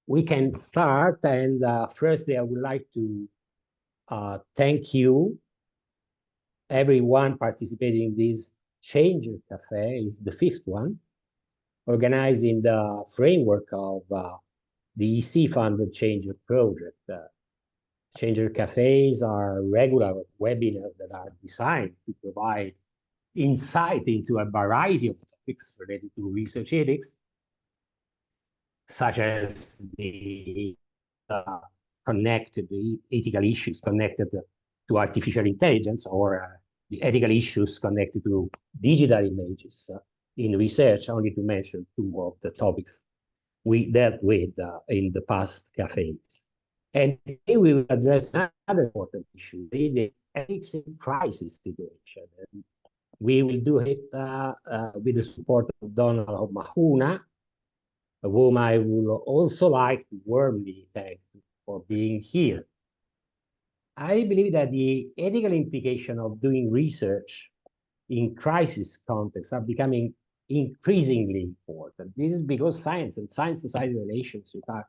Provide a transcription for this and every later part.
we can start. And firstly, I would like to thank you, everyone participating in this CHANGER Café. Is the fifth one, organized in the framework of the EC-funded CHANGER project. CHANGER Cafés are regular webinars that are designed to provide insight into a variety of topics related to research ethics, such as the ethical issues connected to artificial intelligence, or the ethical issues connected to digital images in research, only to mention two of the topics we dealt with in the past cafes. And today we will address another important issue, the ethics in crisis situation. And we will do it with the support of Dónal O'Mathúna, whom I would also like to warmly thank for being here. I believe that the ethical implications of doing research in crisis contexts are becoming increasingly important. This is because science and science-society relations are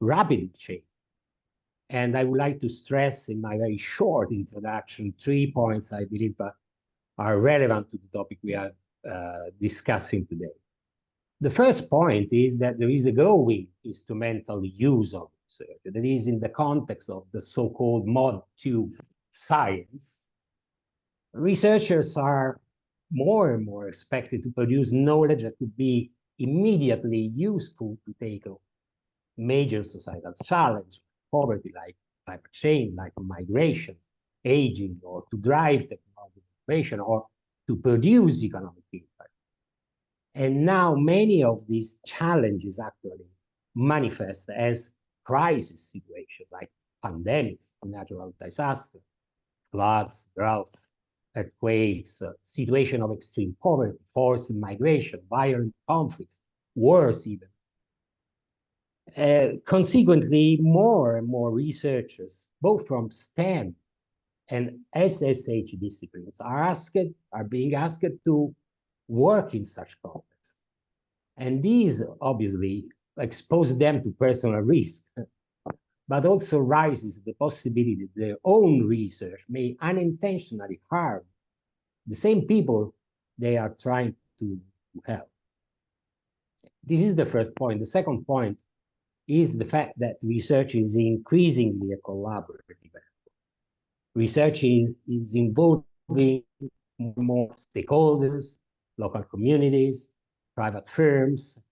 rapidly changing. And I would like to stress in my very short introduction 3 points I believe are relevant to the topic we are discussing today. The first point is that there is a growing instrumental use of research. That is, in the context of the so-called Mod 2 science, researchers are more and more expected to produce knowledge that could be immediately useful to tackle major societal challenges, poverty, like climate change, like migration, aging, or to drive technological innovation, or to produce economic impact. And now many of these challenges actually manifest as crisis situations, like pandemics, natural disasters, floods, droughts, earthquakes, situation of extreme poverty, forced migration, violent conflicts, wars even. Consequently, more and more researchers, both from STEM and SSH disciplines, are being asked to work in such contexts. And these obviously expose them to personal risk, but also raises the possibility that their own research may unintentionally harm the same people they are trying to help. This is the first point. The second point is the fact that research is increasingly a collaborative effort. Research is involving more stakeholders, local communities, private firms,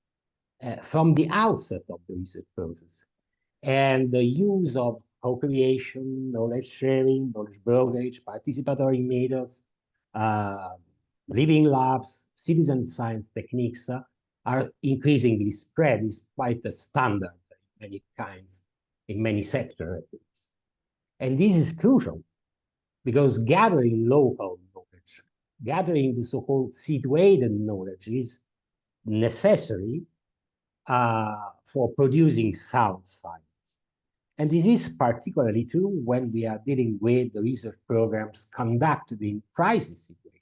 from the outset of the research process. And the use of co-creation, knowledge sharing, knowledge brokerage, participatory methods, living labs, citizen science techniques are increasingly spread. Is quite a standard in many kinds, in many sectors at least. And this is crucial because gathering local knowledge, gathering the so-called situated knowledge is necessary for producing sound science. And this is particularly true when we are dealing with the research programs conducted in crisis situations.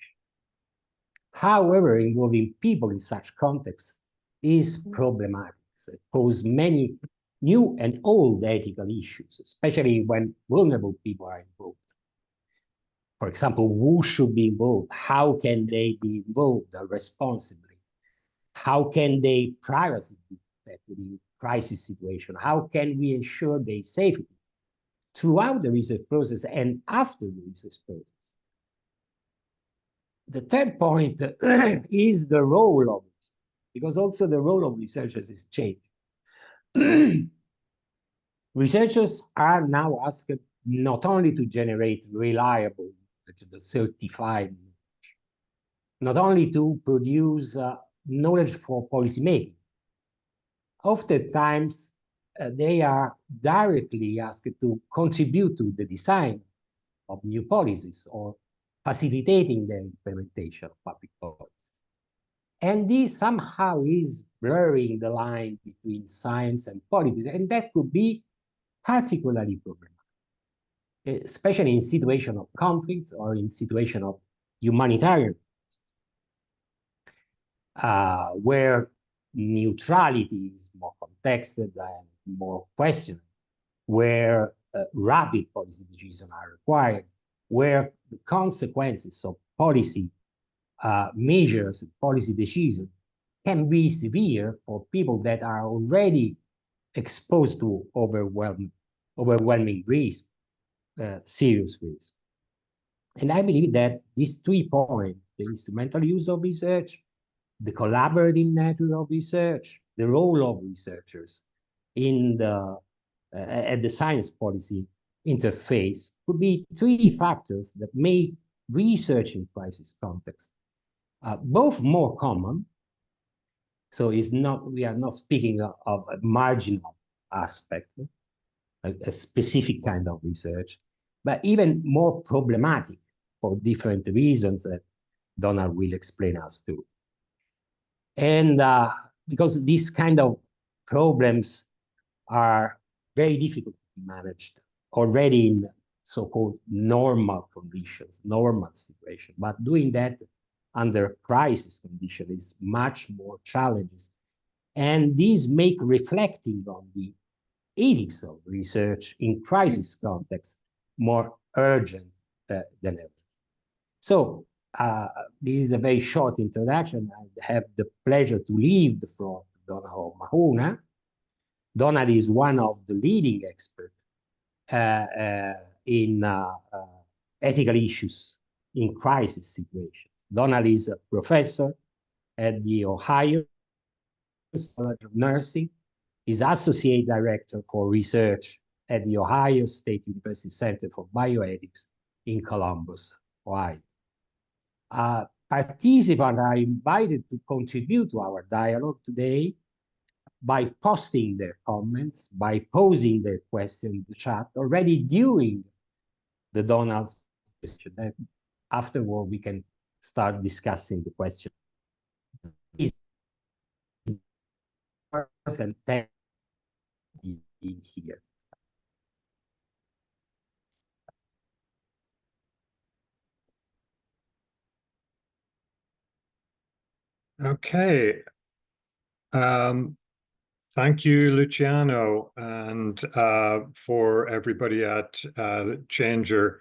However, involving people in such contexts is problematic. So it poses many new and old ethical issues, especially when vulnerable people are involved. For example, who should be involved? How can they be involved responsibly? How can they privacy be protected in crisis situation? How can we ensure their safety throughout the research process and after the research process? The third point is the role of research, because also the role of researchers is changing. Researchers are now asked not only to generate reliable, the certified knowledge, not only to produce knowledge for policymaking. Oftentimes, they are directly asked to contribute to the design of new policies or facilitating the implementation of public policies. And this somehow is blurring the line between science and politics, and that could be particularly problematic, especially in situation of conflicts or in situation of humanitarian where neutrality is more contexted and more questioned, where rapid policy decisions are required, where the consequences of policy measures and policy decisions can be severe for people that are already exposed to overwhelming risk, serious risk. And I believe that these 3 points, the instrumental use of research, the collaborative nature of research, the role of researchers in at the science policy interface, could be 3 factors that make research in crisis context both more common. So we are not speaking of a marginal aspect, a specific kind of research, but even more problematic for different reasons that Dónal will explain us to. And because these kind of problems are very difficult to be managed already in so-called normal conditions, normal situation, but doing that under crisis conditions is much more challenges. And these make reflecting on the ethics of research in crisis context more urgent than ever. So this is a very short introduction. I have the pleasure to leave the floor to Dónal O'Mathúna. Dónal is one of the leading experts in ethical issues in crisis situations. Dónal is a professor at the Ohio College of Nursing. He's associate director for research at the Ohio State University Center for Bioethics in Columbus, Ohio. Participants are invited to contribute to our dialogue today by posting their comments, by posing their questions in the chat already during the Dónal's question. And afterward, we can start discussing the question. And 10 in here. Okay. Thank you, Luciano, and for everybody at CHANGER.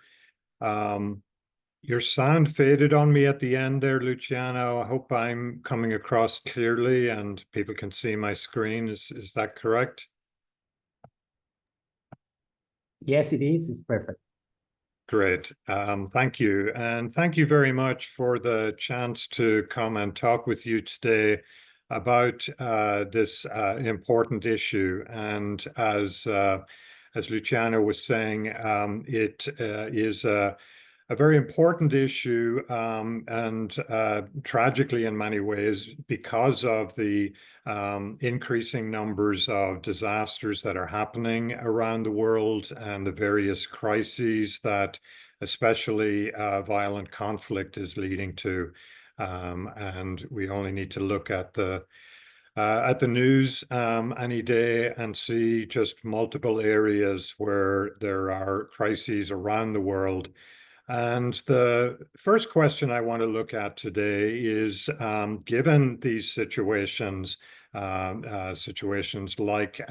Your sound faded on me at the end there, Luciano. I hope I'm coming across clearly and people can see my screen. Is that correct? Yes, it is. It's perfect. Great. Thank you. And thank you very much for the chance to come and talk with you today about this important issue. And as Luciano was saying, it is a very important issue, and tragically in many ways, because of the increasing numbers of disasters that are happening around the world and the various crises that especially violent conflict is leading to. And we only need to look at the news any day and see just multiple areas where there are crises around the world. And the first question I want to look at today is, given these situations, situations like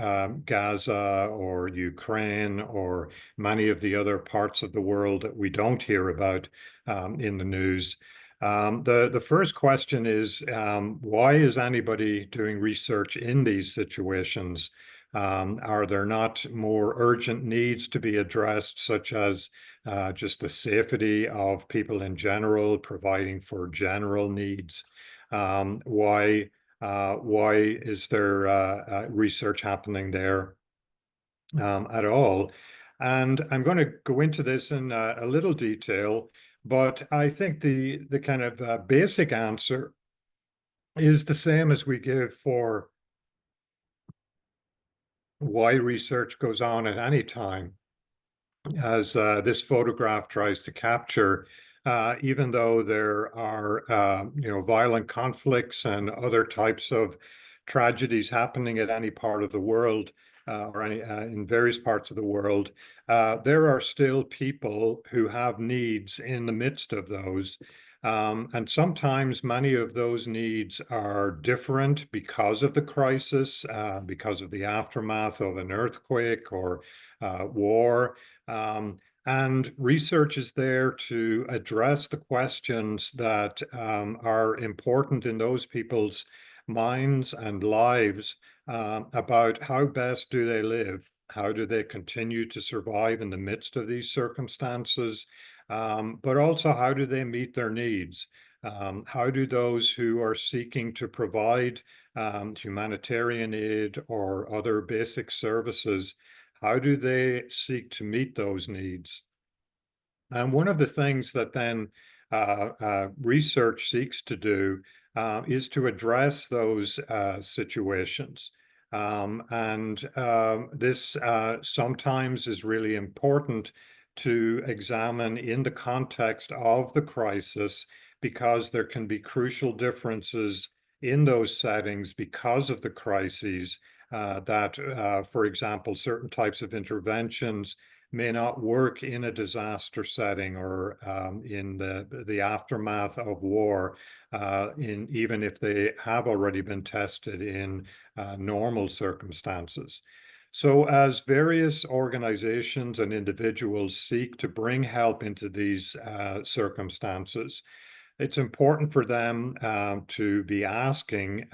Gaza or Ukraine or many of the other parts of the world that we don't hear about in the news, the first question is, why is anybody doing research in these situations? Are there not more urgent needs to be addressed, such as just the safety of people in general, providing for general needs? Why is there research happening there at all? And I'm going to go into this in a little detail, but I think the kind of basic answer is the same as we give for why research goes on at any time, as this photograph tries to capture. Even though there are violent conflicts and other types of tragedies happening at any part of the world, or in various parts of the world, there are still people who have needs in the midst of those. And sometimes many of those needs are different because of the crisis, because of the aftermath of an earthquake or war. And research is there to address the questions that are important in those people's minds and lives about how best do they live, how do they continue to survive in the midst of these circumstances, but also how do they meet their needs? How do those who are seeking to provide humanitarian aid or other basic services, how do they seek to meet those needs? And one of the things that then research seeks to do is to address those situations. This sometimes is really important to examine in the context of the crisis, because there can be crucial differences in those settings because of the crises for example, certain types of interventions may not work in a disaster setting or in the aftermath of war, even if they have already been tested in normal circumstances. So as various organizations and individuals seek to bring help into these circumstances, it's important for them to be asking,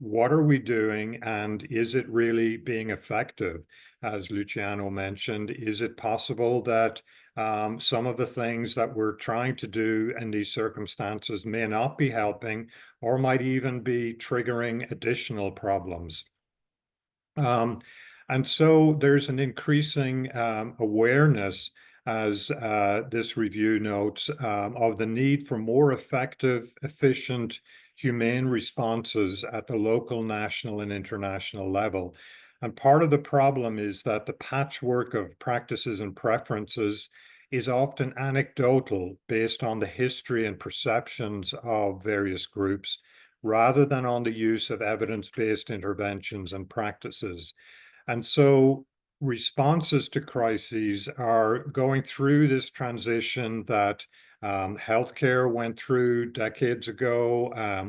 what are we doing, and is it really being effective? As Luciano mentioned, is it possible that some of the things that we're trying to do in these circumstances may not be helping, or might even be triggering additional problems? And so there's an increasing awareness, as this review notes, of the need for more effective, efficient, humane responses at the local, national, and international level. And part of the problem is that the patchwork of practices and preferences is often anecdotal, based on the history and perceptions of various groups, rather than on the use of evidence-based interventions and practices. And so responses to crises are going through this transition that healthcare went through decades ago.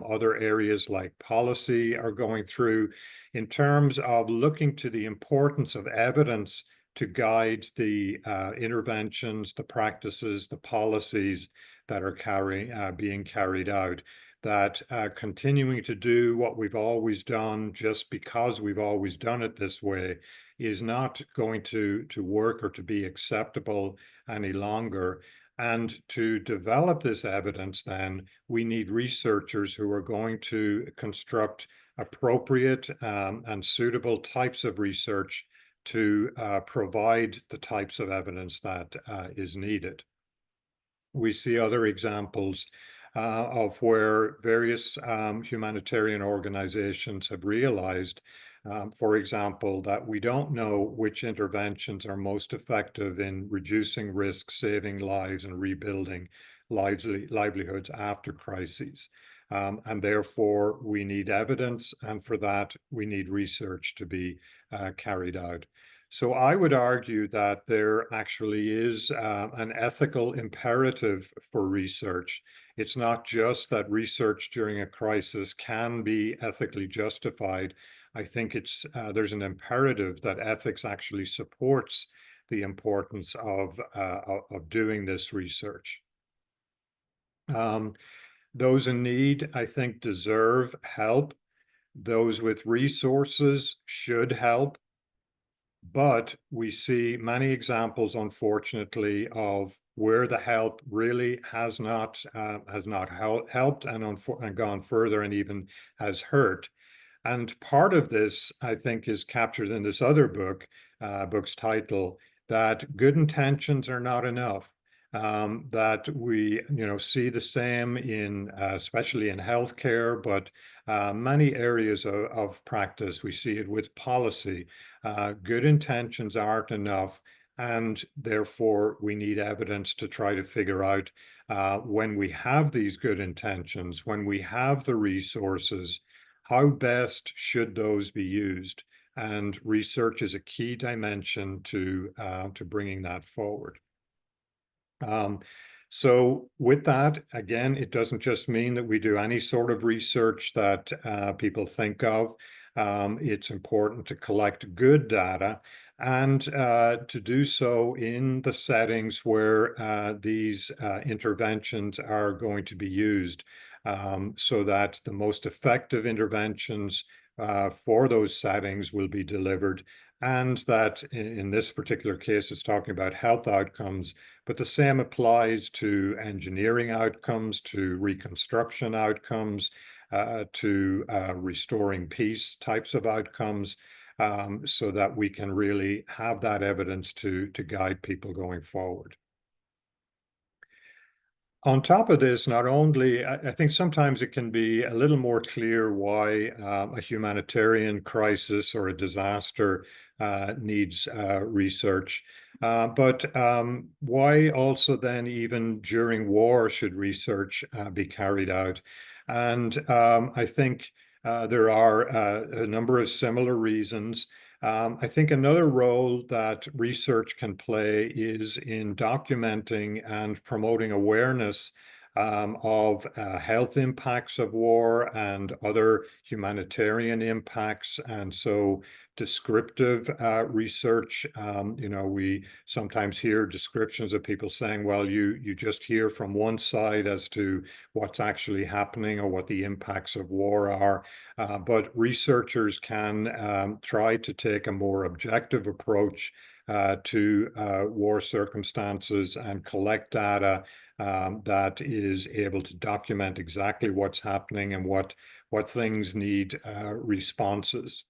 Other areas like policy are going through, in terms of looking to the importance of evidence to guide the interventions, the practices, the policies that are being carried out. That continuing to do what we've always done just because we've always done it this way is not going to work or to be acceptable any longer. And to develop this evidence, then, we need researchers who are going to construct appropriate and suitable types of research to provide the types of evidence that is needed. We see other examples of where various humanitarian organizations have realized, for example, that we don't know which interventions are most effective in reducing risk, saving lives, and rebuilding livelihoods after crises. And therefore, we need evidence, and for that, we need research to be carried out. So I would argue that there actually is an ethical imperative for research. It's not just that research during a crisis can be ethically justified. I think there's an imperative that ethics actually supports the importance of doing this research. Those in need, I think, deserve help. Those with resources should help. But we see many examples, unfortunately, of where the help really has not helped and gone further, and even has hurt. And part of this, I think, is captured in this other book's title, that good intentions are not enough. That we, see the same especially in healthcare, but many areas of practice. We see it with policy. Good intentions aren't enough, and therefore we need evidence to try to figure out, when we have these good intentions, when we have the resources, how best should those be used? And research is a key dimension to bringing that forward. So with that, again, it doesn't just mean that we do any sort of research that people think of. It's important to collect good data and to do so in the settings where these interventions are going to be used, so that the most effective interventions for those settings will be delivered, and that in this particular case it's talking about health outcomes, but the same applies to engineering outcomes, to reconstruction outcomes, to restoring peace types of outcomes, so that we can really have that evidence to guide people going forward. On top of this, not only, I think sometimes it can be a little more clear why a humanitarian crisis or a disaster needs research, but why also then even during war should research be carried out? And I think there are a number of similar reasons. I think another role that research can play is in documenting and promoting awareness of health impacts of war and other humanitarian impacts. And so descriptive research, we sometimes hear descriptions of people saying, well, you just hear from one side as to what's actually happening or what the impacts of war are. But researchers can try to take a more objective approach to war circumstances and collect data that is able to document exactly what's happening and what things need responses.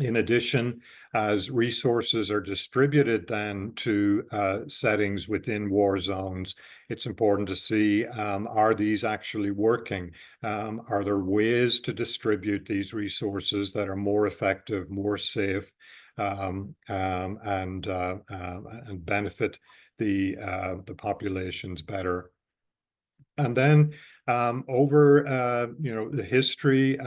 In addition, as resources are distributed then to settings within war zones, it's important to see, are these actually working? Are there ways to distribute these resources that are more effective, more safe, and benefit the populations better? And then over the history,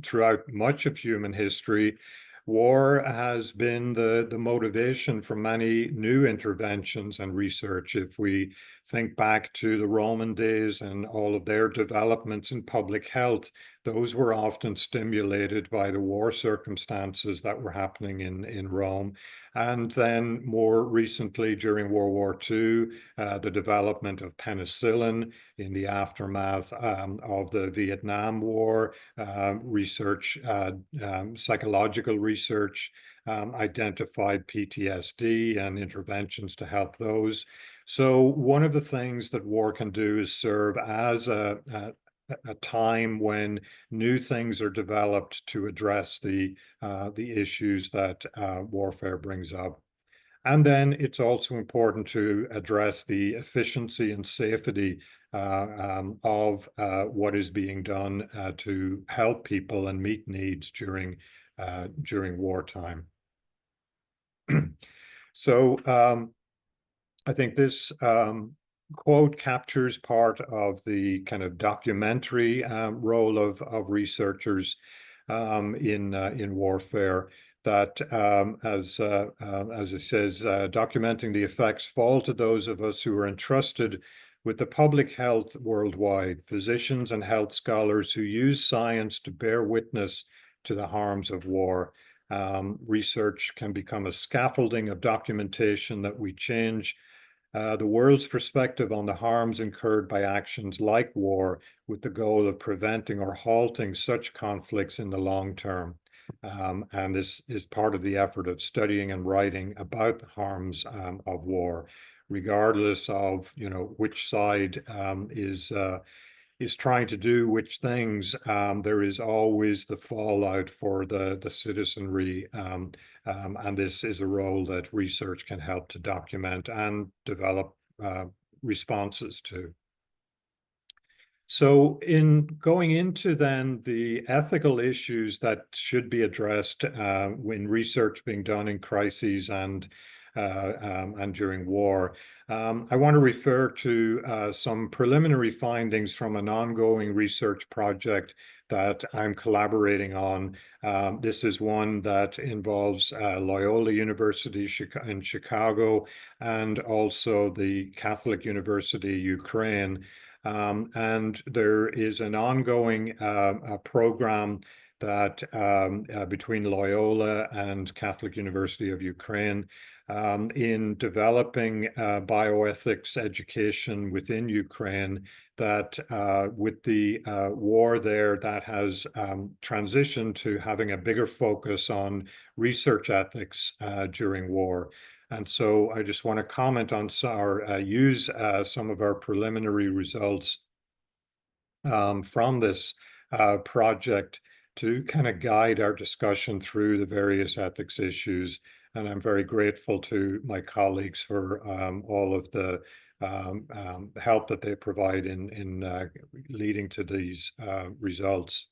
throughout much of human history, war has been the motivation for many new interventions and research. If we think back to the Roman days and all of their developments in public health, those were often stimulated by the war circumstances that were happening in Rome. And then more recently, during World War II, the development of penicillin in the aftermath of the Vietnam War, research, psychological research, identified PTSD and interventions to help those. So one of the things that war can do is serve as a time when new things are developed to address the issues that warfare brings up. And then it's also important to address the efficiency and safety of what is being done to help people and meet needs during wartime. So I think this quote captures part of the kind of documentary role of researchers in warfare. That, as it says, documenting the effects fall to those of us who are entrusted with the public health worldwide, physicians and health scholars who use science to bear witness to the harms of war. Research can become a scaffolding of documentation that we change the world's perspective on the harms incurred by actions like war, with the goal of preventing or halting such conflicts in the long term. And this is part of the effort of studying and writing about the harms of war, regardless of which side is trying to do which things. There is always the fallout for the citizenry, and this is a role that research can help to document and develop responses to. So in going into then the ethical issues that should be addressed when research being done in crises and and during war. I want to refer to some preliminary findings from an ongoing research project that I'm collaborating on. This is one that involves Loyola University in Chicago and also the Catholic University Ukraine. And there is an ongoing program that between Loyola and Catholic University of Ukraine in developing bioethics education within Ukraine that with the war there, that has transitioned to having a bigger focus on research ethics during war. And so I just want to comment on or use some of our preliminary results from this project to kind of guide our discussion through the various ethics issues. And I'm very grateful to my colleagues for all of the help that they provide in leading to these results.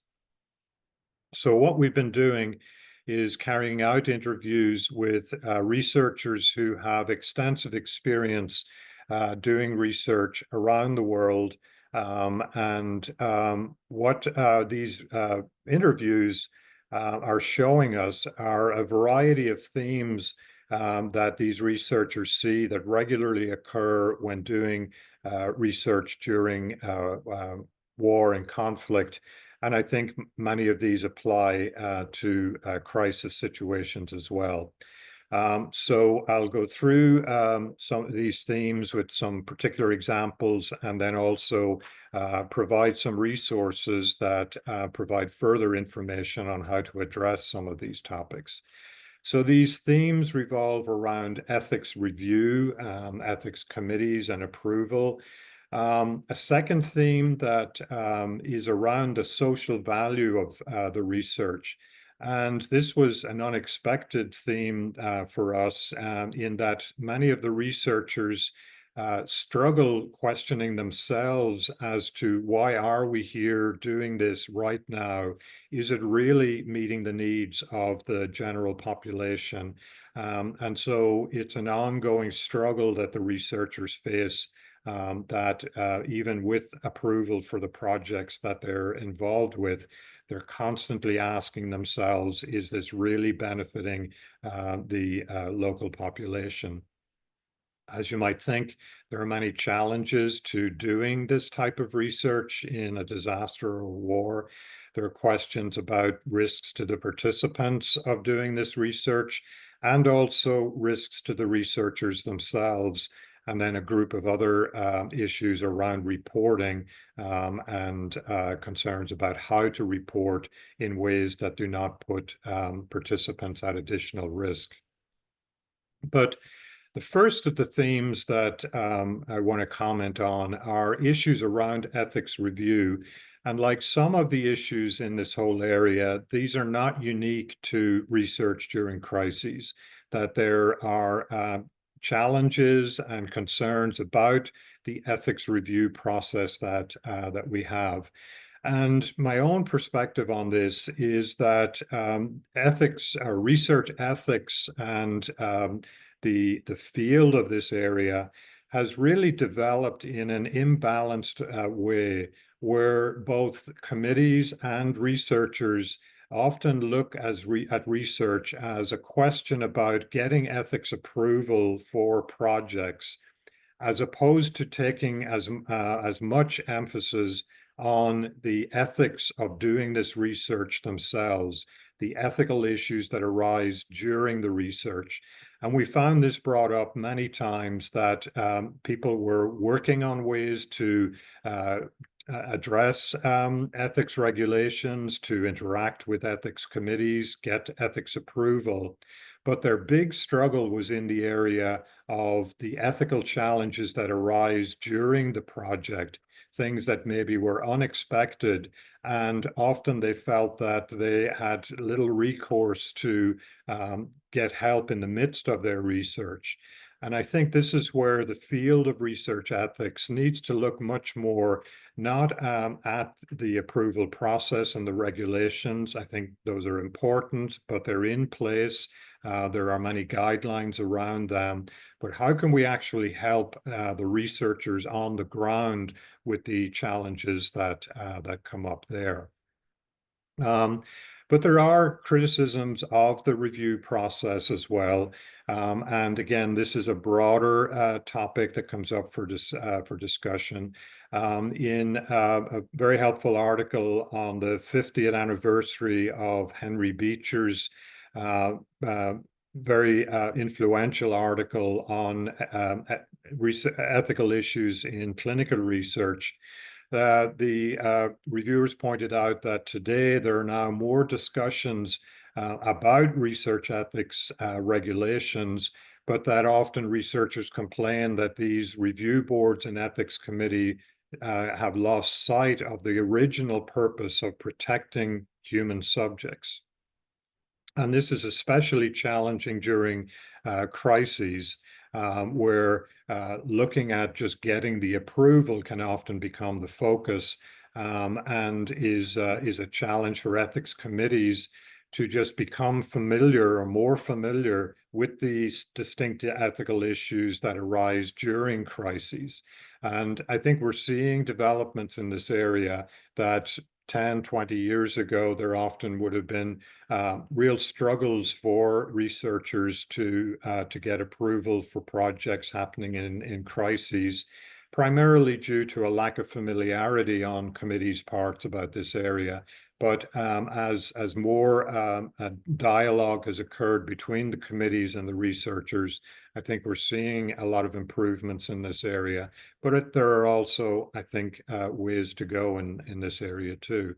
So what we've been doing is carrying out interviews with researchers who have extensive experience doing research around the world. What these interviews are showing us are a variety of themes that these researchers see that regularly occur when doing research during war and conflict. And I think many of these apply to crisis situations as well. So I'll go through some of these themes with some particular examples, and then also provide some resources that provide further information on how to address some of these topics. So these themes revolve around ethics review, ethics committees, and approval. A second theme that is around the social value of the research. And this was an unexpected theme for us in that many of the researchers struggle questioning themselves as to why are we here doing this right now? Is it really meeting the needs of the general population? And so it's an ongoing struggle that the researchers face that even with approval for the projects that they're involved with, they're constantly asking themselves, is this really benefiting the local population? As you might think, there are many challenges to doing this type of research in a disaster or war. There are questions about risks to the participants of doing this research, and also risks to the researchers themselves, and then a group of other issues around reporting and concerns about how to report in ways that do not put participants at additional risk. But the first of the themes that I want to comment on are issues around ethics review. And like some of the issues in this whole area, these are not unique to research during crises, that there are challenges and concerns about the ethics review process that we have. And my own perspective on this is that ethics, research ethics, and the field of this area has really developed in an imbalanced way, where both committees and researchers often look at research as a question about getting ethics approval for projects, as opposed to taking as much emphasis on the ethics of doing this research themselves, the ethical issues that arise during the research. And we found this brought up many times, that people were working on ways to address ethics regulations, to interact with ethics committees, get ethics approval. But their big struggle was in the area of the ethical challenges that arise during the project, things that maybe were unexpected. And often they felt that they had little recourse to get help in the midst of their research. And I think this is where the field of research ethics needs to look much more, not at the approval process and the regulations. I think those are important, but they're in place. There are many guidelines around them, but how can we actually help the researchers on the ground with the challenges that come up there? But there are criticisms of the review process as well. And again, this is a broader topic that comes up for discussion. In a very helpful article on the 50th anniversary of Henry Beecher's very influential article on ethical issues in clinical research, the reviewers pointed out that today there are now more discussions about research ethics regulations, but that often researchers complain that these review boards and ethics committee have lost sight of the original purpose of protecting human subjects. And this is especially challenging during crises, where looking at just getting the approval can often become the focus, and is a challenge for ethics committees to just become familiar or more familiar with these distinct ethical issues that arise during crises. And I think we're seeing developments in this area that 10, 20 years ago, there often would have been real struggles for researchers to get approval for projects happening in crises, primarily due to a lack of familiarity on committees' parts about this area. But as more dialogue has occurred between the committees and the researchers, I think we're seeing a lot of improvements in this area. But there are also, I think, ways to go in this area too.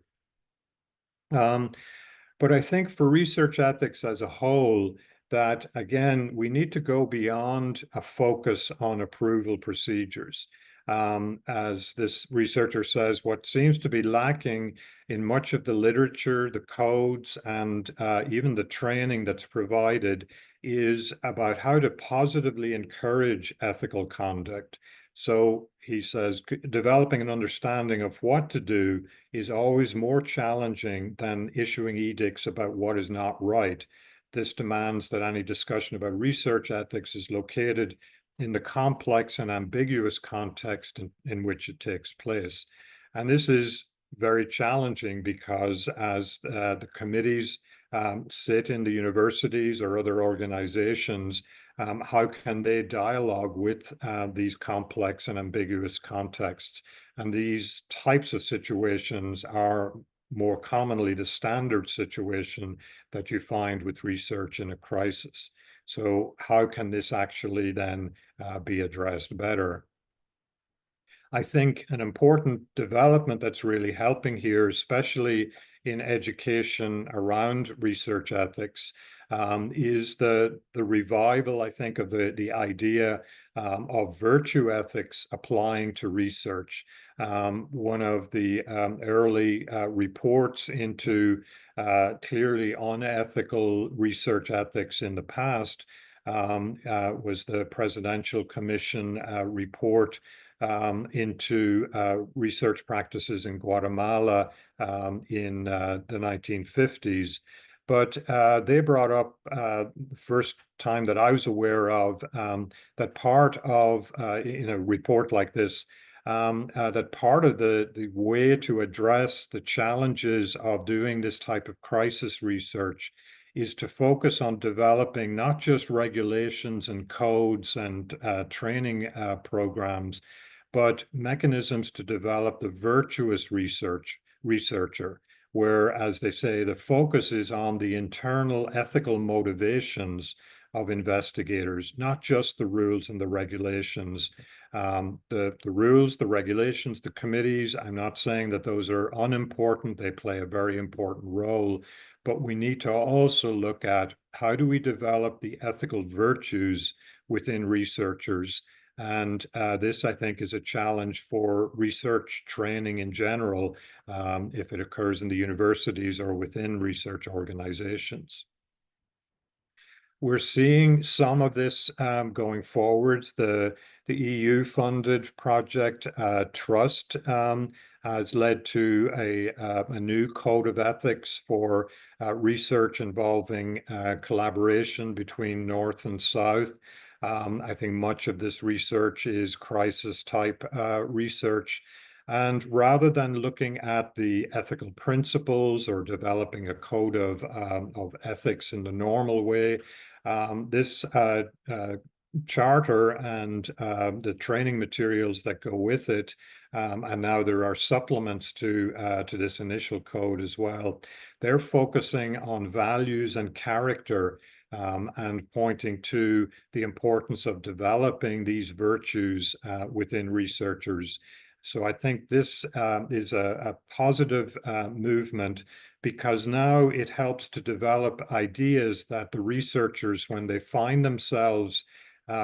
But I think for research ethics as a whole, that again, we need to go beyond a focus on approval procedures. As this researcher says, what seems to be lacking in much of the literature, the codes, and even the training that's provided is about how to positively encourage ethical conduct. So he says, developing an understanding of what to do is always more challenging than issuing edicts about what is not right. This demands that any discussion about research ethics is located in the complex and ambiguous context in which it takes place. And this is very challenging because as the committees sit in the universities or other organizations, how can they dialogue with these complex and ambiguous contexts? And these types of situations are more commonly the standard situation that you find with research in a crisis. So how can this actually then be addressed better? I think an important development that's really helping here, especially in education around research ethics, is the revival, I think, of the idea of virtue ethics applying to research. One of the early reports into clearly unethical research ethics in the past was the Presidential Commission report into research practices in Guatemala in the 1950s. But they brought up the first time that I was aware of that part of, in a report like this, that part of the way to address the challenges of doing this type of crisis research is to focus on developing not just regulations and codes and training programs, but mechanisms to develop the virtuous researcher, where, as they say, the focus is on the internal ethical motivations of investigators, not just the rules and the regulations. The rules, the regulations, the committees, I'm not saying that those are unimportant. They play a very important role, but we need to also look at how do we develop the ethical virtues within researchers. And this, I think, is a challenge for research training in general, if it occurs in the universities or within research organizations. We're seeing some of this going forwards. The EU-funded project Trust has led to a new code of ethics for research involving collaboration between North and South. I think much of this research is crisis type research. And rather than looking at the ethical principles or developing a code of ethics in the normal way, this charter and the training materials that go with it, and now there are supplements to this initial code as well. They're focusing on values and character, and pointing to the importance of developing these virtues within researchers. So I think this is a positive movement, because now it helps to develop ideas that the researchers, when they find themselves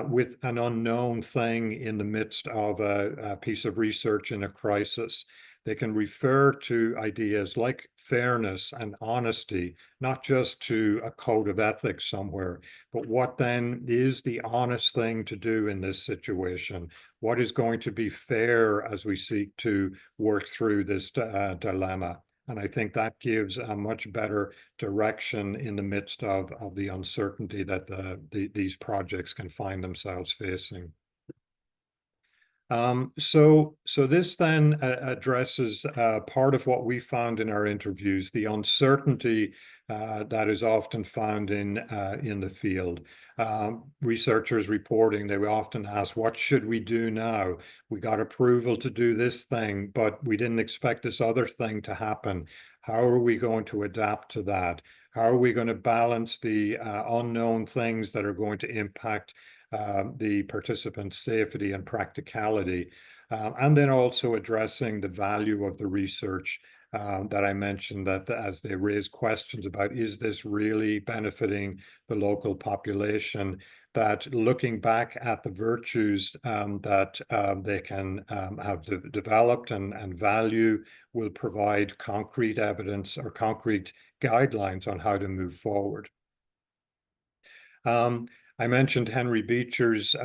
with an unknown thing in the midst of a piece of research in a crisis, they can refer to ideas like fairness and honesty, not just to a code of ethics somewhere, but what then is the honest thing to do in this situation? What is going to be fair as we seek to work through this dilemma? And I think that gives a much better direction in the midst of the uncertainty that these projects can find themselves facing. So this then addresses part of what we found in our interviews, the uncertainty that is often found in the field. Researchers reporting, they often ask, what should we do now? We got approval to do this thing, but we didn't expect this other thing to happen. How are we going to adapt to that? How are we going to balance the unknown things that are going to impact the participants' safety and practicality, and then also addressing the value of the research that I mentioned, that as they raise questions about, is this really benefiting the local population, that looking back at the virtues that they can have developed and value will provide concrete evidence or concrete guidelines on how to move forward. I mentioned Henry Beecher's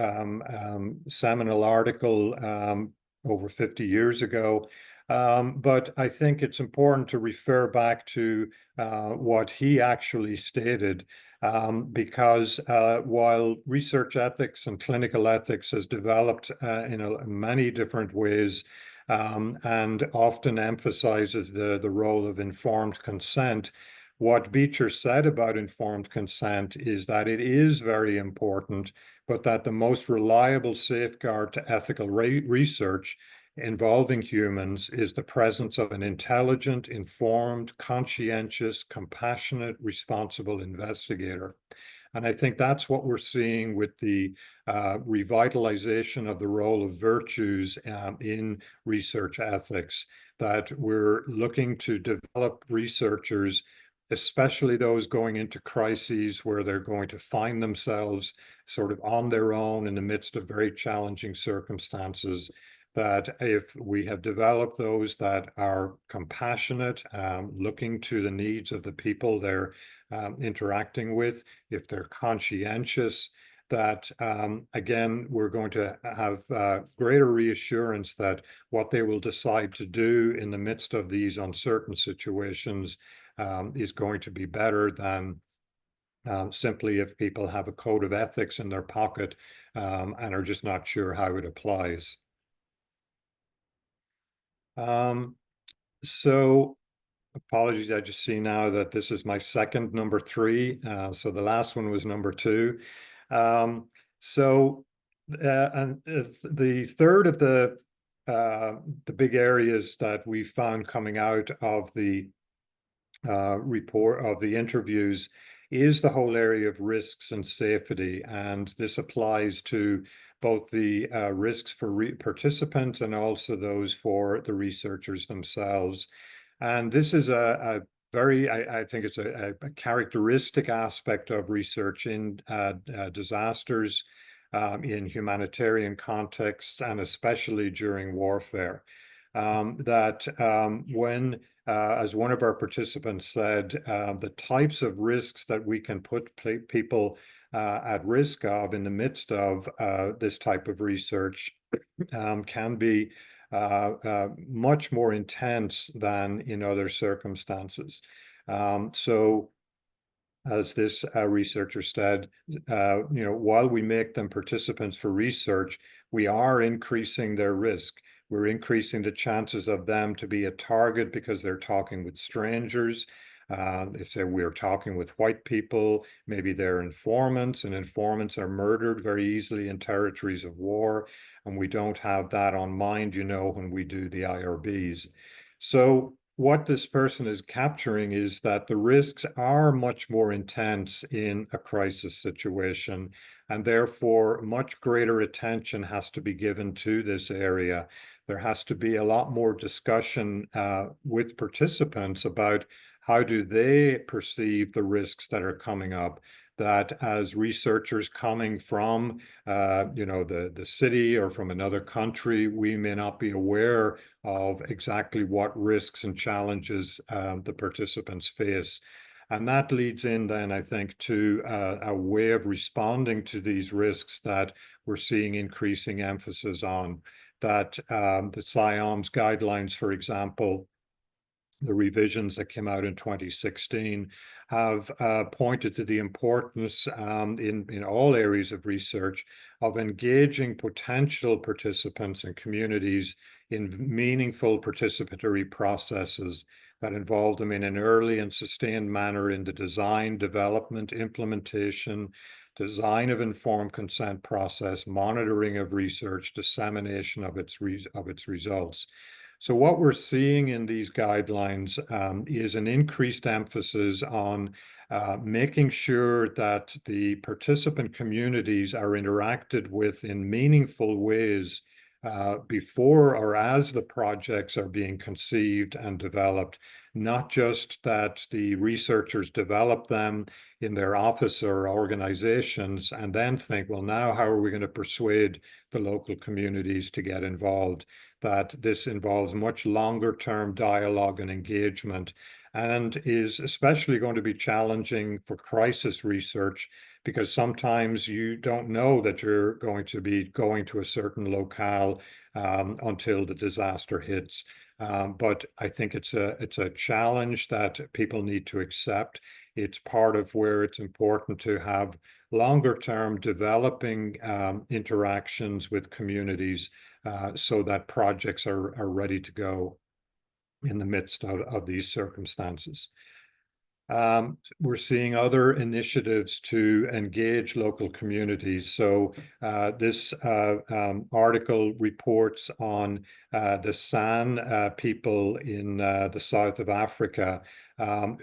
seminal article over 50 years ago, but I think it's important to refer back to what he actually stated, because while research ethics and clinical ethics has developed in many different ways, and often emphasizes the role of informed consent, what Beecher said about informed consent is that it is very important, but that the most reliable safeguard to ethical research involving humans is the presence of an intelligent, informed, conscientious, compassionate, responsible investigator. And I think that's what we're seeing with the revitalization of the role of virtues in research ethics, that we're looking to develop researchers, especially those going into crises where they're going to find themselves sort of on their own in the midst of very challenging circumstances, that if we have developed those that are compassionate, looking to the needs of the people they're interacting with, if they're conscientious, that again, we're going to have greater reassurance that what they will decide to do in the midst of these uncertain situations is going to be better than simply if people have a code of ethics in their pocket and are just not sure how it applies. So apologies, I just see now that this is my second number 3. So the last one was number 2. And the third of the big areas that we found coming out of the report of the interviews is the whole area of risks and safety. And this applies to both the risks for participants and also those for the researchers themselves. And this is a very, I think it's a characteristic aspect of research in disasters, in humanitarian contexts, and especially during warfare. When, as one of our participants said, the types of risks that we can put people at risk of in the midst of this type of research can be much more intense than in other circumstances. So as this researcher said, while we make them participants for research, we are increasing their risk. We're increasing the chances of them to be a target because they're talking with strangers. They say we're talking with white people, maybe they're informants, and informants are murdered very easily in territories of war. And we don't have that on mind, when we do the IRBs. So what this person is capturing is that the risks are much more intense in a crisis situation, and therefore much greater attention has to be given to this area. There has to be a lot more discussion with participants about how do they perceive the risks that are coming up, that as researchers coming from, the city or from another country, we may not be aware of exactly what risks and challenges the participants face. And that leads in then, I think, to a way of responding to these risks that we're seeing increasing emphasis on, that the SIOMS guidelines, for example, the revisions that came out in 2016 have pointed to the importance in all areas of research of engaging potential participants and communities in meaningful participatory processes that involve them in an early and sustained manner in the design, development, implementation, design of informed consent process, monitoring of research, dissemination of its results. So what we're seeing in these guidelines is an increased emphasis on making sure that the participant communities are interacted with in meaningful ways before or as the projects are being conceived and developed, not just that the researchers develop them in their office or organizations and then think, well, now how are we going to persuade the local communities to get involved? That this involves much longer term dialogue and engagement, and is especially going to be challenging for crisis research, because sometimes you don't know that you're going to be going to a certain locale until the disaster hits. But I think it's a challenge that people need to accept. It's part of where it's important to have longer term developing interactions with communities so that projects are ready to go in the midst of these circumstances. We're seeing other initiatives to engage local communities. So this article reports on the San people in the south of Africa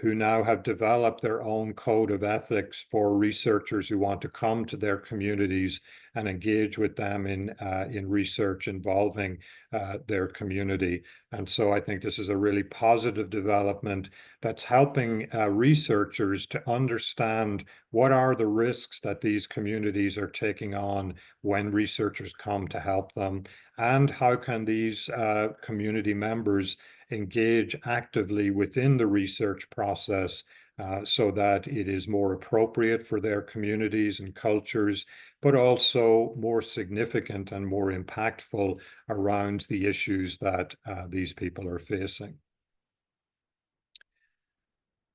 who now have developed their own code of ethics for researchers who want to come to their communities and engage with them in research involving their community. And so I think this is a really positive development that's helping researchers to understand what are the risks that these communities are taking on when researchers come to help them, and how can these community members engage actively within the research process so that it is more appropriate for their communities and cultures, but also more significant and more impactful around the issues that these people are facing.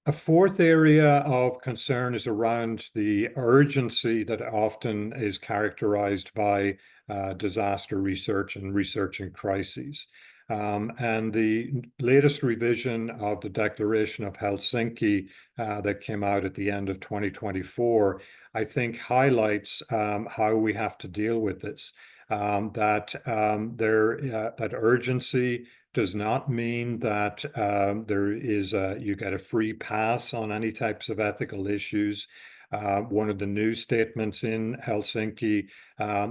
A fourth area of concern is around the urgency that often is characterized by disaster research and research in crises. And the latest revision of the Declaration of Helsinki that came out at the end of 2024, I think highlights how we have to deal with this. That urgency does not mean that you get a free pass on any types of ethical issues. One of the new statements in Helsinki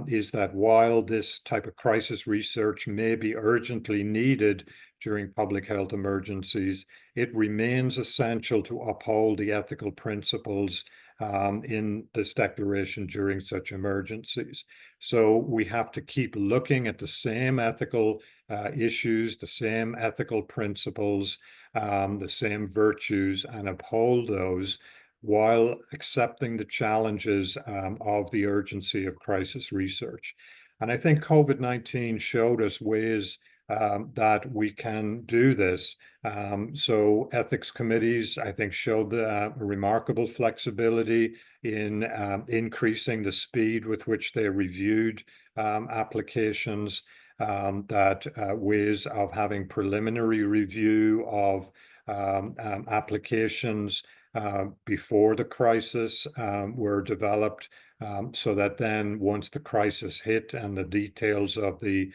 is that while this type of crisis research may be urgently needed during public health emergencies, it remains essential to uphold the ethical principles in this declaration during such emergencies. So we have to keep looking at the same ethical issues, the same ethical principles, the same virtues, and uphold those while accepting the challenges of the urgency of crisis research. And I think COVID-19 showed us ways that we can do this. So ethics committees, I think, showed remarkable flexibility in increasing the speed with which they reviewed applications, that ways of having preliminary review of applications before the crisis were developed, so that then once the crisis hit and the details of the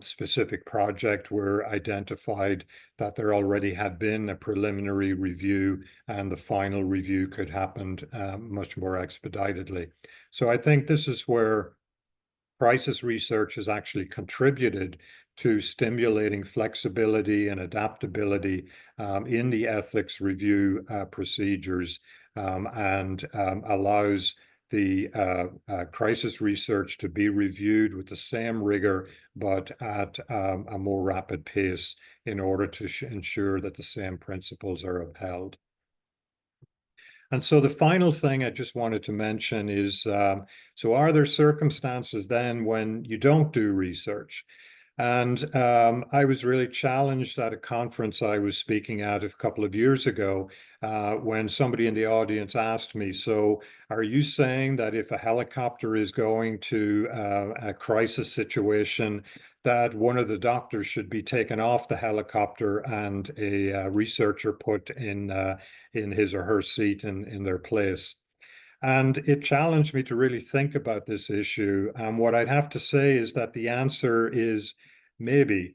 specific project were identified, that there already had been a preliminary review and the final review could happen much more expeditedly. So I think this is where crisis research has actually contributed to stimulating flexibility and adaptability in the ethics review procedures, and allows the crisis research to be reviewed with the same rigor, but at a more rapid pace in order to ensure that the same principles are upheld. And so the final thing I just wanted to mention is, so are there circumstances then when you don't do research? And I was really challenged at a conference I was speaking at a couple of years ago, when somebody in the audience asked me, so are you saying that if a helicopter is going to a crisis situation, that one of the doctors should be taken off the helicopter and a researcher put in his or her seat in their place? And it challenged me to really think about this issue. What I'd have to say is that the answer is maybe,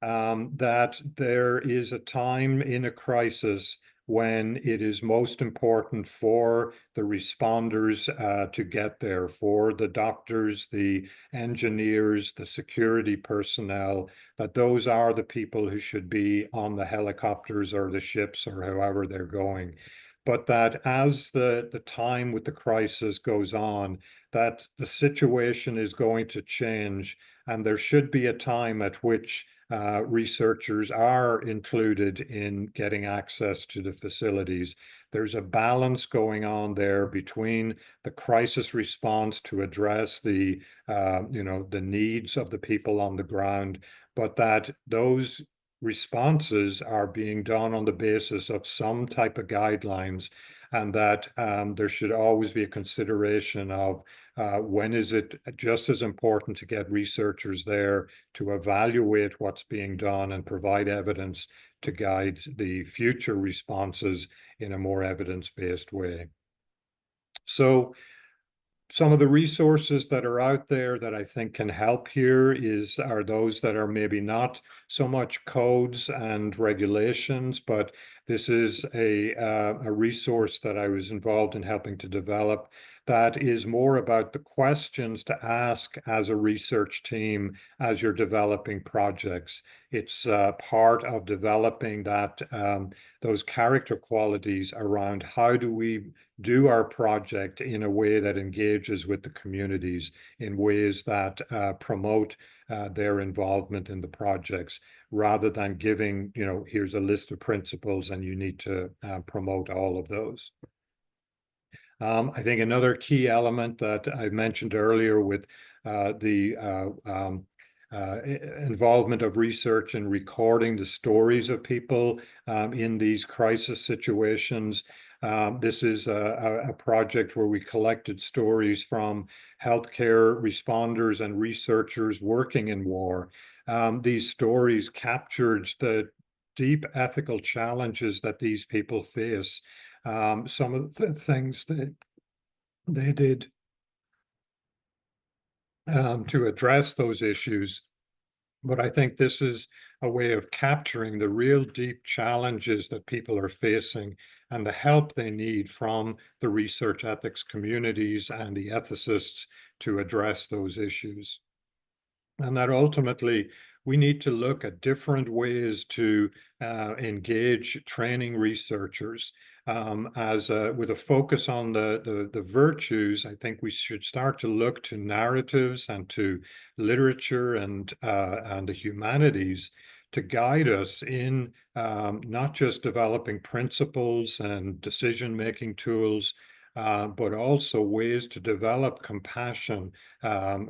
that there is a time in a crisis when it is most important for the responders to get there, for the doctors, the engineers, the security personnel, that those are the people who should be on the helicopters or the ships or however they're going. But that as the time with the crisis goes on, that the situation is going to change, and there should be a time at which researchers are included in getting access to the facilities. There's a balance going on there between the crisis response to address the the needs of the people on the ground, but that those responses are being done on the basis of some type of guidelines, and that there should always be a consideration of when is it just as important to get researchers there to evaluate what's being done and provide evidence to guide the future responses in a more evidence-based way. So some of the resources that are out there that I think can help here are those that are maybe not so much codes and regulations, but this is a resource that I was involved in helping to develop that is more about the questions to ask as a research team as you're developing projects. It's part of developing those character qualities around how do we do our project in a way that engages with the communities, in ways that promote their involvement in the projects, rather than giving, here's a list of principles and you need to promote all of those. I think another key element that I mentioned earlier with the involvement of research in recording the stories of people in these crisis situations. This is a project where we collected stories from healthcare responders and researchers working in war. These stories captured the deep ethical challenges that these people face. Some of the things that they did to address those issues. But I think this is a way of capturing the real deep challenges that people are facing and the help they need from the research ethics communities and the ethicists to address those issues. And that ultimately we need to look at different ways to engage training researchers. With a focus on the virtues, I think we should start to look to narratives and to literature and the humanities to guide us in not just developing principles and decision-making tools, but also ways to develop compassion,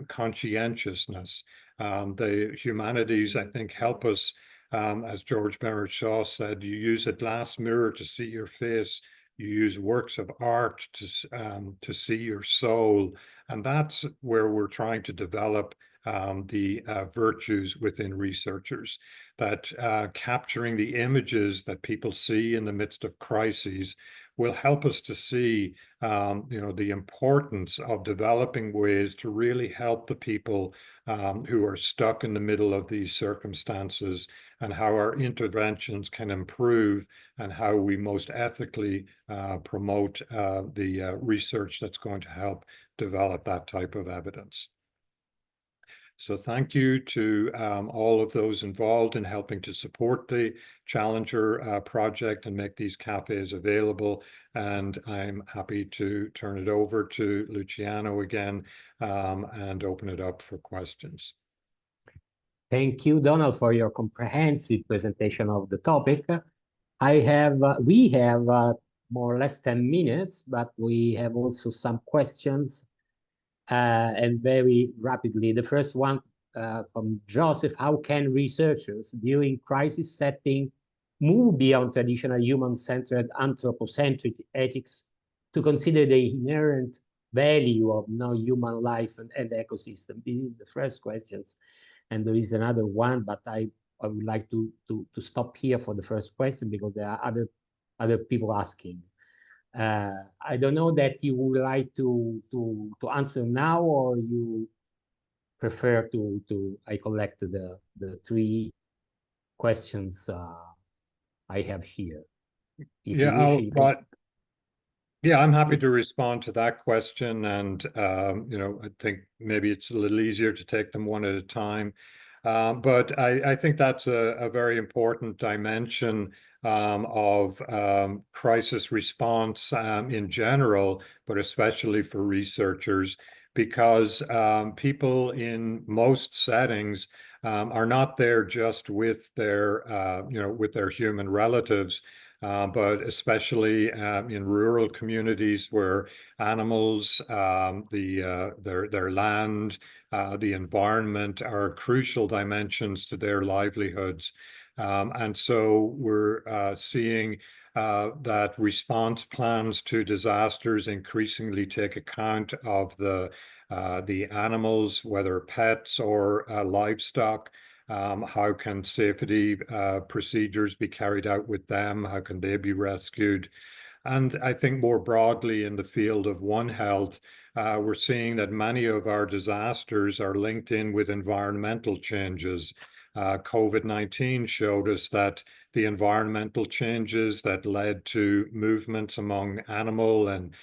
conscientiousness, The humanities, I think, help us, as George Bernard Shaw said, you use a glass mirror to see your face. You use works of art to see your soul. And that's where we're trying to develop the virtues within researchers, that capturing the images that people see in the midst of crises will help us to see the importance of developing ways to really help the people who are stuck in the middle of these circumstances, and how our interventions can improve, and how we most ethically promote the research that's going to help develop that type of evidence. So thank you to all of those involved in helping to support the Challenger project and make these cafes available. And I'm happy to turn it over to Luciano again and open it up for questions. Thank you, Donald, for your comprehensive presentation of the topic. We have more or less 10 minutes, but we have also some questions. And very rapidly, the first one from Joseph: how can researchers during crisis setting move beyond traditional human-centered anthropocentric ethics to consider the inherent value of non-human life and ecosystem? This is the first question. And there is another one, but I would like to stop here for the first question because there are other people asking. I don't know that you would like to answer now, or you prefer I collect the three questions I have here. If you wish, you can... Yeah, I'm happy to respond to that question, and I think maybe it's a little easier to take them one at a time. But I think that's a very important dimension of crisis response in general, but especially for researchers, because people in most settings are not there just with their human relatives. But especially in rural communities where animals, their land, the environment are crucial dimensions to their livelihoods. And so we're seeing that response plans to disasters increasingly take account of the animals, whether pets or livestock. How can safety procedures be carried out with them? How can they be rescued? And I think more broadly in the field of One Health, we're seeing that many of our disasters are linked in with environmental changes. COVID-19 showed us that the environmental changes that led to movements among animal and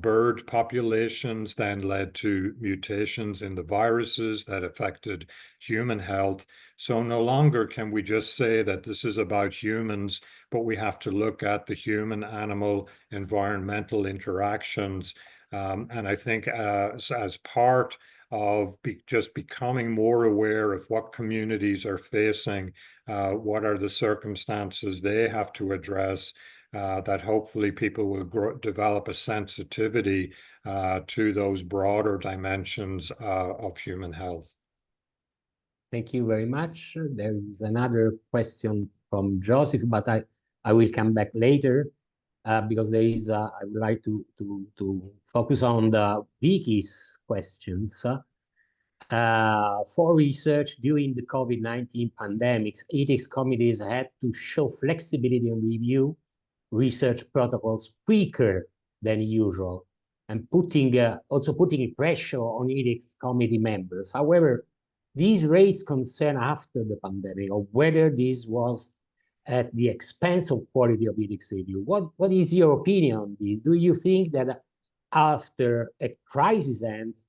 bird populations then led to mutations in the viruses that affected human health. So no longer can we just say that this is about humans, but we have to look at the human-animal environmental interactions. And I think as part of just becoming more aware of what communities are facing, what are the circumstances they have to address, that hopefully people will develop a sensitivity to those broader dimensions of human health. Thank you very much. There is another question from Joseph, but I will come back later because there is I would like to focus on the Vicky's questions. For research during the COVID-19 pandemics, ethics committees had to show flexibility and review research protocols quicker than usual, and also putting pressure on ethics committee members. However, these raised concern after the pandemic of whether this was at the expense of quality of ethics review. What is your opinion on this? Do you think that after a crisis ends,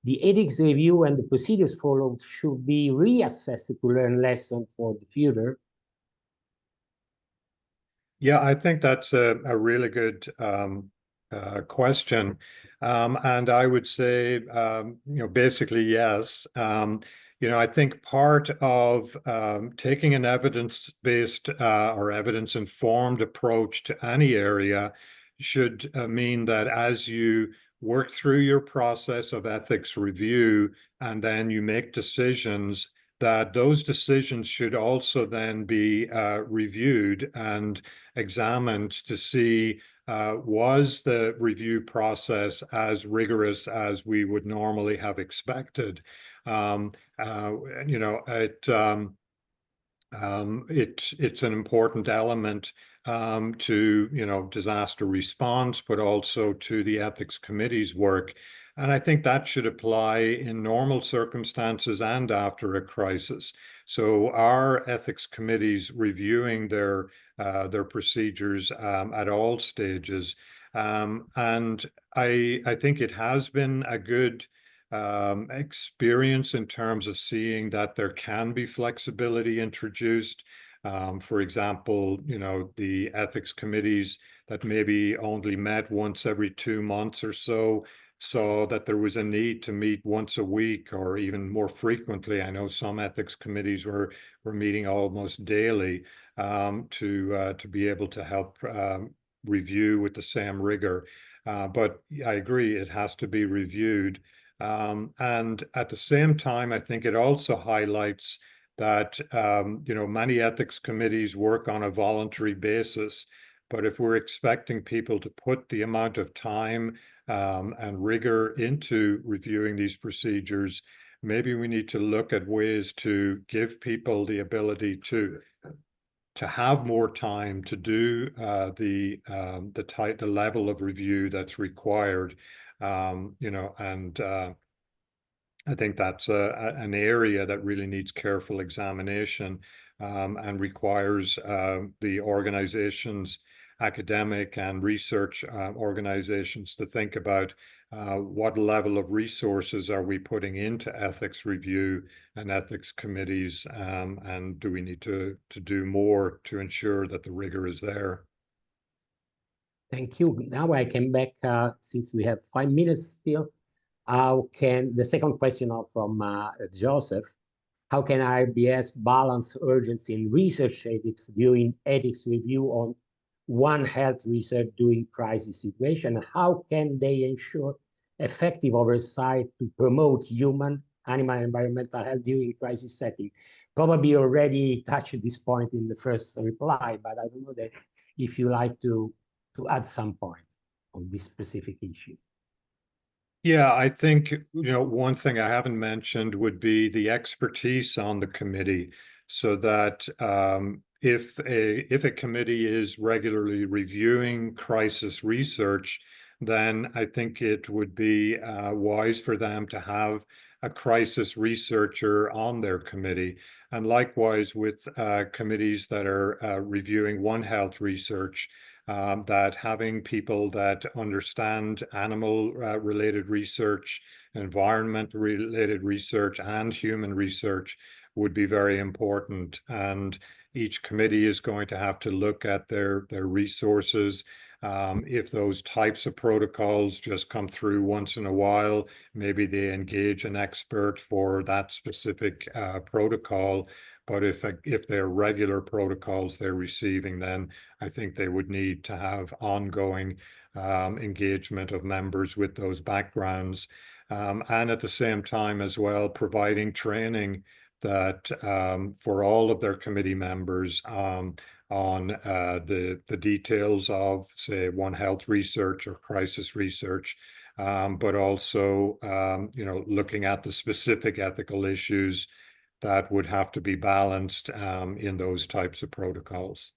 the ethics review and the procedures followed should be reassessed to learn lessons for the future? Yeah, I think that's a really good question. And I would say, basically, yes. I think part of taking an evidence-based or evidence-informed approach to any area should mean that as you work through your process of ethics review, and then you make decisions, that those decisions should also then be reviewed and examined to see was the review process as rigorous as we would normally have expected. You know, it's an important element to, you know, disaster response, but also to the ethics committee's work. And I think that should apply in normal circumstances and after a crisis. So our ethics committees reviewing their procedures at all stages. And I think it has been a good experience in terms of seeing that there can be flexibility introduced. For example, you know, the ethics committees that maybe only met once every 2 months or so saw that there was a need to meet once a week or even more frequently. I know some ethics committees were meeting almost daily to be able to help review with the same rigor. But I agree, it has to be reviewed. And at the same time, I think it also highlights that you know, many ethics committees work on a voluntary basis. But if we're expecting people to put the amount of time and rigor into reviewing these procedures, maybe we need to look at ways to give people the ability to have more time to do the level of review that's required. You know, and I think that's an area that really needs careful examination and requires the organizations, academic and research organizations, to think about what level of resources are we putting into ethics review and ethics committees, and do we need to do more to ensure that the rigor is there? Thank you. Now I came back, since we have 5 minutes still. How can, the second question from Joseph, how can IRBS balance urgency in research ethics during ethics review on One Health research during crisis situation? How can they ensure effective oversight to promote human, animal, and environmental health during crisis setting? Probably already touched this point in the first reply, but I don't know that if you like to add some points on this specific issue. Yeah, I think, you know, one thing I haven't mentioned would be the expertise on the committee, so that if a committee is regularly reviewing crisis research, then I think it would be wise for them to have a crisis researcher on their committee. And likewise with committees that are reviewing One Health research, that having people that understand animal related research, environment related research, and human research would be very important. And each committee is going to have to look at their resources. If those types of protocols just come through once in a while, maybe they engage an expert for that specific protocol. But if they're regular protocols they're receiving, then I think they would need to have ongoing engagement of members with those backgrounds. And at the same time as well, providing training that for all of their committee members on the details of, say, One Health research or crisis research, but also, you know, looking at the specific ethical issues that would have to be balanced in those types of protocols.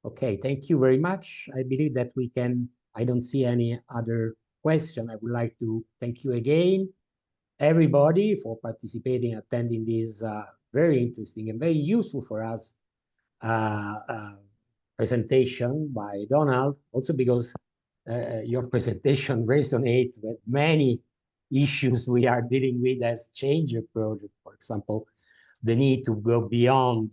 Okay, thank you very much. I believe that we can, I don't see any other question. I would like to thank you again, everybody, for participating, attending this very interesting and very useful for us presentation by Dónal, also because your presentation resonates with many issues we are dealing with as CHANGER project. For example, the need to go beyond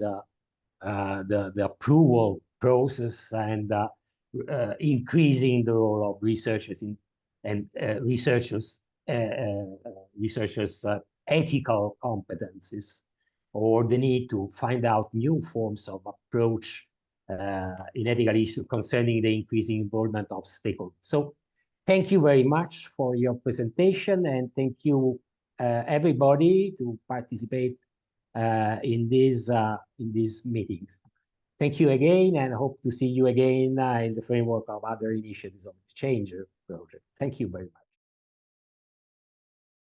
the approval process and increasing the role of researchers and researchers' ethical competencies, or the need to find out new forms of approach in ethical issues concerning the increasing involvement of stakeholders. So Thank you very much for your presentation, and thank you everybody to participate in these meetings. Thank you again, and hope to see you again in the framework of other initiatives of the CHANGER project. Thank you very much.